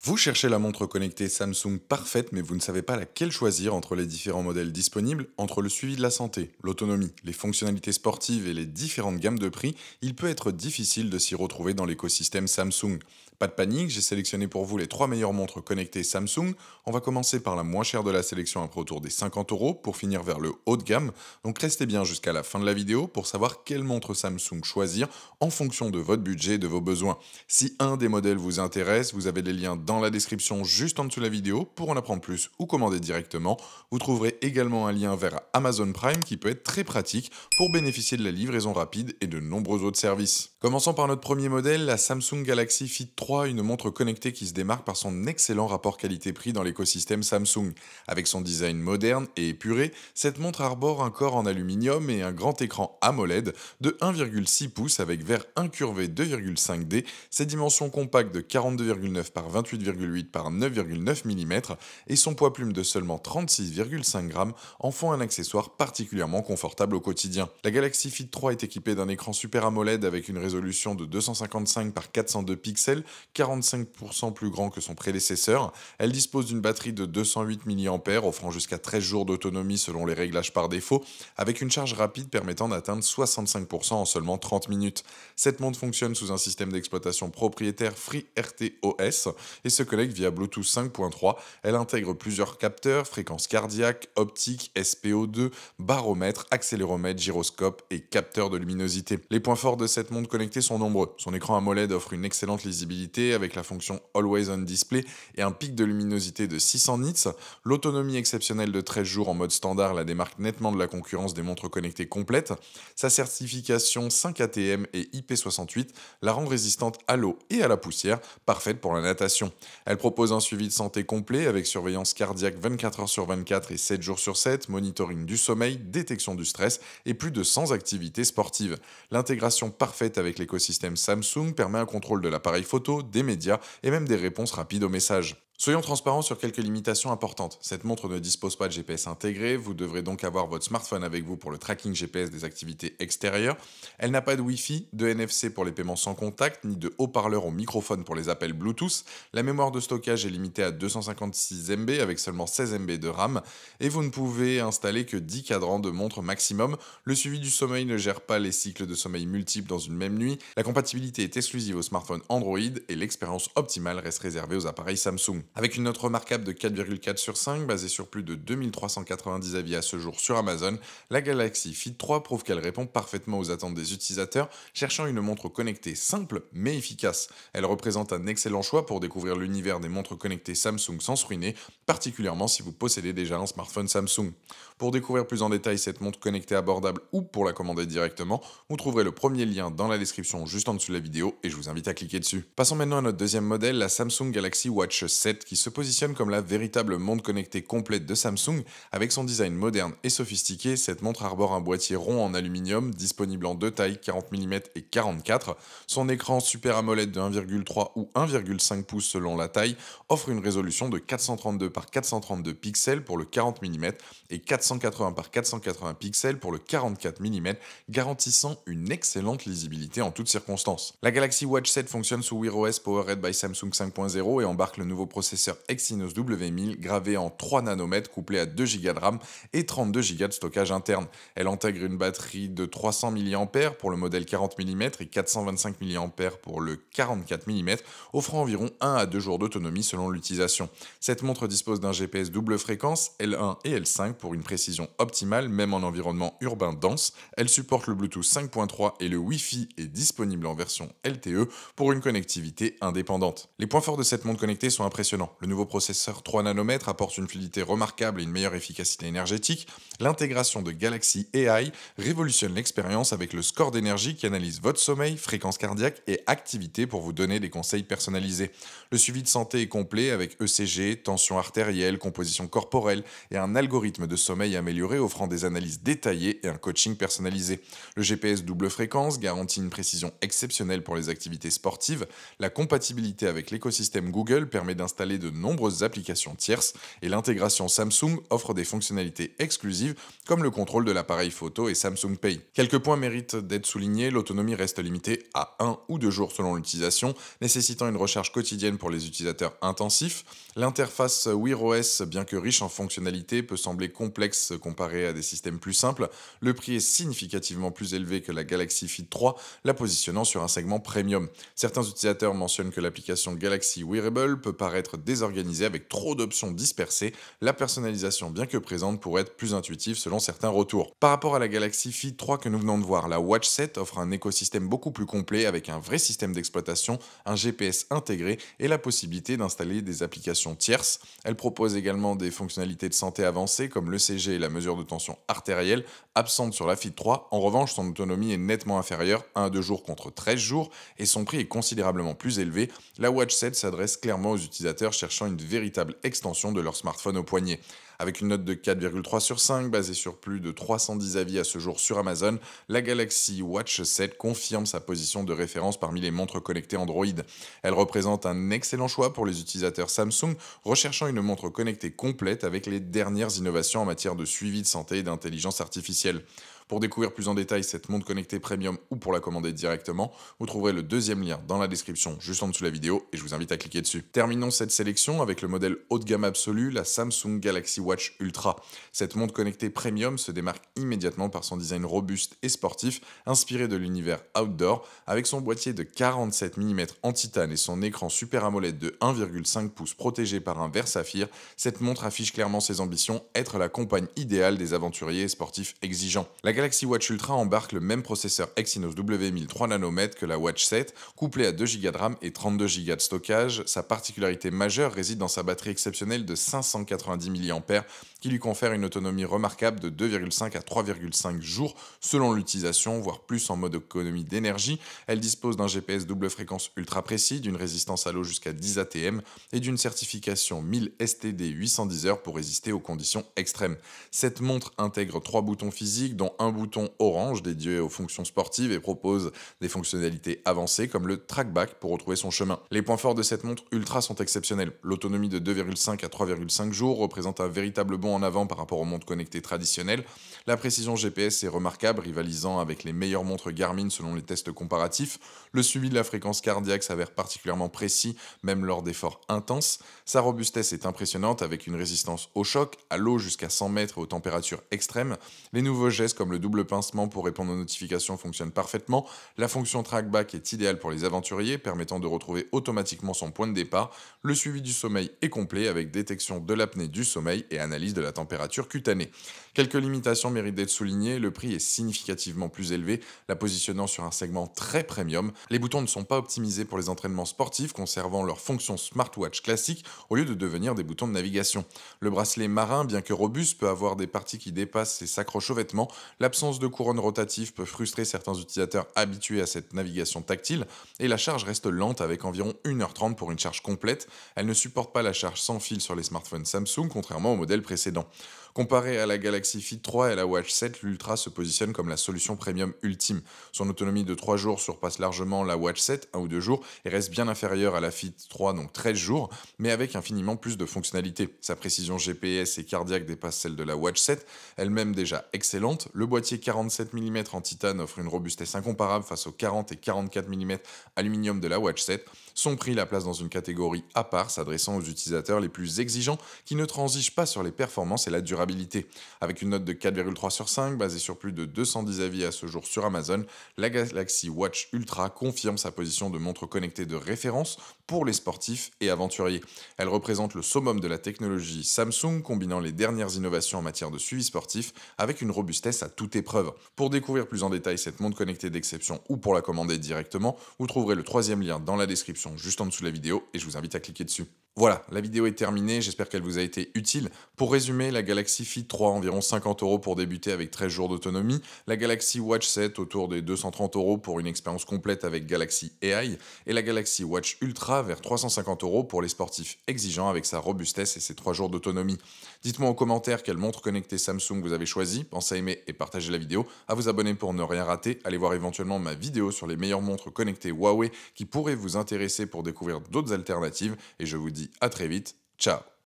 Vous cherchez la montre connectée Samsung parfaite, mais vous ne savez pas laquelle choisir entre les différents modèles disponibles, entre le suivi de la santé, l'autonomie, les fonctionnalités sportives et les différentes gammes de prix. Il peut être difficile de s'y retrouver dans l'écosystème Samsung. Pas de panique, j'ai sélectionné pour vous les 3 meilleures montres connectées Samsung. On va commencer par la moins chère de la sélection après autour des 50 € pour finir vers le haut de gamme. Donc restez bien jusqu'à la fin de la vidéo pour savoir quelle montre Samsung choisir en fonction de votre budget et de vos besoins. Si un des modèles vous intéresse, vous avez les liens dans la description juste en dessous de la vidéo pour en apprendre plus ou commander directement. Vous trouverez également un lien vers Amazon Prime qui peut être très pratique pour bénéficier de la livraison rapide et de nombreux autres services. Commençons par notre premier modèle, la Samsung Galaxy Fit 3, une montre connectée qui se démarque par son excellent rapport qualité-prix dans l'écosystème Samsung. Avec son design moderne et épuré, cette montre arbore un corps en aluminium et un grand écran AMOLED de 1,6 pouces avec verre incurvé 2,5D, ses dimensions compactes de 42,9 par 28,8 par 9,9 mm et son poids plume de seulement 36,5 grammes en font un accessoire particulièrement confortable au quotidien. La Galaxy Fit 3 est équipée d'un écran Super AMOLED avec une résolution de 255 par 402 pixels, 45% plus grand que son prédécesseur. Elle dispose d'une batterie de 208 mAh offrant jusqu'à 13 jours d'autonomie selon les réglages par défaut, avec une charge rapide permettant d'atteindre 65% en seulement 30 minutes. Cette montre fonctionne sous un système d'exploitation propriétaire FreeRTOS et se connecte via Bluetooth 5.3. Elle intègre plusieurs capteurs, fréquences cardiaques, optiques, SPO2, baromètre, accéléromètre, gyroscope et capteur de luminosité. Les points forts de cette montre connectée sont nombreux. Son écran AMOLED offre une excellente lisibilité avec la fonction Always On Display et un pic de luminosité de 600 nits. L'autonomie exceptionnelle de 13 jours en mode standard la démarque nettement de la concurrence des montres connectées complètes. Sa certification 5 ATM et IP68 la rend résistante à l'eau et à la poussière, parfaite pour la natation. Elle propose un suivi de santé complet avec surveillance cardiaque 24 heures sur 24 et 7 jours sur 7, monitoring du sommeil, détection du stress et plus de 100 activités sportives. L'intégration parfaite avec l'écosystème Samsung permet un contrôle de l'appareil photo, des médias et même des réponses rapides aux messages. Soyons transparents sur quelques limitations importantes. Cette montre ne dispose pas de GPS intégré, vous devrez donc avoir votre smartphone avec vous pour le tracking GPS des activités extérieures. Elle n'a pas de Wi-Fi, de NFC pour les paiements sans contact, ni de haut-parleur au microphone pour les appels Bluetooth. La mémoire de stockage est limitée à 256 MB avec seulement 16 MB de RAM et vous ne pouvez installer que 10 cadrans de montre maximum. Le suivi du sommeil ne gère pas les cycles de sommeil multiples dans une même nuit. La compatibilité est exclusive aux smartphones Android et l'expérience optimale reste réservée aux appareils Samsung. Avec une note remarquable de 4,4 sur 5, basée sur plus de 2390 avis à ce jour sur Amazon, la Galaxy Fit 3 prouve qu'elle répond parfaitement aux attentes des utilisateurs cherchant une montre connectée simple mais efficace. Elle représente un excellent choix pour découvrir l'univers des montres connectées Samsung sans se ruiner, particulièrement si vous possédez déjà un smartphone Samsung. Pour découvrir plus en détail cette montre connectée abordable ou pour la commander directement, vous trouverez le premier lien dans la description juste en dessous de la vidéo et je vous invite à cliquer dessus. Passons maintenant à notre deuxième modèle, la Samsung Galaxy Watch 7 qui se positionne comme la véritable montre connectée complète de Samsung. Avec son design moderne et sophistiqué, cette montre arbore un boîtier rond en aluminium disponible en deux tailles 40 mm et 44. Son écran Super AMOLED de 1,3 ou 1,5 pouces selon la taille offre une résolution de 432 par 432 pixels pour le 40 mm et 480 par 480 pixels pour le 44 mm, garantissant une excellente lisibilité en toutes circonstances. La Galaxy Watch 7 fonctionne sous Wear OS Powered by Samsung 5.0 et embarque le nouveau processeur Exynos W1000 gravé en 3 nanomètres couplé à 2 Go de RAM et 32 Go de stockage interne. Elle intègre une batterie de 300 mAh pour le modèle 40 mm et 425 mAh pour le 44 mm, offrant environ 1 à 2 jours d'autonomie selon l'utilisation. Cette montre dispose d'un GPS double fréquence L1 et L5 pour une précision optimale même en environnement urbain dense. Elle supporte le Bluetooth 5.3 et le Wi-Fi est disponible en version LTE pour une connectivité indépendante. Les points forts de cette montre connectée sont impressionnants. Le nouveau processeur 3 nanomètres apporte une fluidité remarquable et une meilleure efficacité énergétique. L'intégration de Galaxy AI révolutionne l'expérience avec le score d'énergie qui analyse votre sommeil, fréquence cardiaque et activité pour vous donner des conseils personnalisés. Le suivi de santé est complet avec ECG, tension artérielle, composition corporelle et un algorithme de sommeil amélioré offrant des analyses détaillées et un coaching personnalisé. Le GPS double fréquence garantit une précision exceptionnelle pour les activités sportives. La compatibilité avec l'écosystème Google permet d'installer installer de nombreuses applications tierces et l'intégration Samsung offre des fonctionnalités exclusives comme le contrôle de l'appareil photo et Samsung Pay. Quelques points méritent d'être soulignés, l'autonomie reste limitée à 1 ou 2 jours selon l'utilisation, nécessitant une recharge quotidienne pour les utilisateurs intensifs. L'interface Wear OS, bien que riche en fonctionnalités, peut sembler complexe comparée à des systèmes plus simples. Le prix est significativement plus élevé que la Galaxy Fit 3, la positionnant sur un segment premium. Certains utilisateurs mentionnent que l'application Galaxy Wearable peut paraître désorganisée avec trop d'options dispersées. La personnalisation, bien que présente, pourrait être plus intuitive selon certains retours. Par rapport à la Galaxy Fit 3 que nous venons de voir, la Watch 7 offre un écosystème beaucoup plus complet avec un vrai système d'exploitation, un GPS intégré et la possibilité d'installer des applications tierces. Elle propose également des fonctionnalités de santé avancées comme l'ECG et la mesure de tension artérielle, absente sur la Fit 3. En revanche, son autonomie est nettement inférieure, 1 à 2 jours contre 13 jours, et son prix est considérablement plus élevé. La Watch 7 s'adresse clairement aux utilisateurs cherchant une véritable extension de leur smartphone au poignet. Avec une note de 4,3 sur 5 basée sur plus de 310 avis à ce jour sur Amazon, la Galaxy Watch 7 confirme sa position de référence parmi les montres connectées Android. Elle représente un excellent choix pour les utilisateurs Samsung recherchant une montre connectée complète avec les dernières innovations en matière de suivi de santé et d'intelligence artificielle. Pour découvrir plus en détail cette montre connectée premium ou pour la commander directement, vous trouverez le deuxième lien dans la description juste en dessous de la vidéo et je vous invite à cliquer dessus. Terminons cette sélection avec le modèle haut de gamme absolu, la Samsung Galaxy Watch Ultra. Cette montre connectée premium se démarque immédiatement par son design robuste et sportif, inspiré de l'univers outdoor. Avec son boîtier de 47 mm en titane et son écran Super AMOLED de 1,5 pouces protégé par un verre saphir, cette montre affiche clairement ses ambitions, être la compagne idéale des aventuriers et sportifs exigeants. La Galaxy Watch Ultra embarque le même processeur Exynos W1000 3 nanomètres que la Watch 7, couplé à 2 Go de RAM et 32 Go de stockage. Sa particularité majeure réside dans sa batterie exceptionnelle de 590 mAh qui lui confère une autonomie remarquable de 2,5 à 3,5 jours selon l'utilisation, voire plus en mode économie d'énergie. Elle dispose d'un GPS double fréquence ultra précis, d'une résistance à l'eau jusqu'à 10 ATM et d'une certification 1000 STD 810 heures pour résister aux conditions extrêmes. Cette montre intègre 3 boutons physiques dont un bouton orange dédié aux fonctions sportives et propose des fonctionnalités avancées comme le trackback pour retrouver son chemin. Les points forts de cette montre ultra sont exceptionnels. L'autonomie de 2,5 à 3,5 jours représente un véritable bond en avant par rapport aux montres connectées traditionnelles. La précision GPS est remarquable, rivalisant avec les meilleures montres Garmin selon les tests comparatifs. Le suivi de la fréquence cardiaque s'avère particulièrement précis, même lors d'efforts intenses. Sa robustesse est impressionnante avec une résistance au choc, à l'eau jusqu'à 100 mètres et aux températures extrêmes. Les nouveaux gestes comme le double pincement pour répondre aux notifications fonctionnent parfaitement. La fonction trackback est idéale pour les aventuriers, permettant de retrouver automatiquement son point de départ. Le suivi du sommeil est complet avec détection de l'apnée du sommeil et analyse de la température cutanée. Quelques limitations méritent d'être soulignées, le prix est significativement plus élevé, la positionnant sur un segment très premium. Les boutons ne sont pas optimisés pour les entraînements sportifs, conservant leur fonction smartwatch classique au lieu de devenir des boutons de navigation. Le bracelet marin, bien que robuste, peut avoir des parties qui dépassent et s'accrochent aux vêtements. L'absence de couronne rotative peut frustrer certains utilisateurs habitués à cette navigation tactile, et la charge reste lente avec environ 1h30 pour une charge complète. Elle ne supporte pas la charge sans fil sur les smartphones Samsung, contrairement au modèle précédent. Comparé à la Galaxy Fit 3 et à la Watch 7, l'Ultra se positionne comme la solution premium ultime. Son autonomie de 3 jours surpasse largement la Watch 7, 1 ou 2 jours, et reste bien inférieure à la Fit 3, donc 13 jours, mais avec infiniment plus de fonctionnalités. Sa précision GPS et cardiaque dépasse celle de la Watch 7, elle-même déjà excellente. Le boîtier 47 mm en titane offre une robustesse incomparable face aux 40 et 44 mm aluminium de la Watch 7. Son prix la place dans une catégorie à part, s'adressant aux utilisateurs les plus exigeants qui ne transigent pas sur les performances et la durabilité. Avec une note de 4,3 sur 5, basée sur plus de 210 avis à ce jour sur Amazon, la Galaxy Watch Ultra confirme sa position de montre connectée de référence pour les sportifs et aventuriers. Elle représente le summum de la technologie Samsung, combinant les dernières innovations en matière de suivi sportif avec une robustesse à toute épreuve. Pour découvrir plus en détail cette montre connectée d'exception ou pour la commander directement, vous trouverez le troisième lien dans la description juste en dessous de la vidéo et je vous invite à cliquer dessus. Voilà, la vidéo est terminée, j'espère qu'elle vous a été utile. Pour résumer, la Galaxy Fit 3 environ 50 € pour débuter avec 13 jours d'autonomie, la Galaxy Watch 7 autour des 230 € pour une expérience complète avec Galaxy AI, et la Galaxy Watch Ultra vers 350 € pour les sportifs exigeants avec sa robustesse et ses 3 jours d'autonomie. Dites-moi en commentaire quelle montre connectée Samsung vous avez choisi, pensez à aimer et partager la vidéo, à vous abonner pour ne rien rater, allez voir éventuellement ma vidéo sur les meilleures montres connectées Huawei qui pourraient vous intéresser pour découvrir d'autres alternatives, et je vous dis dis à très vite. Ciao!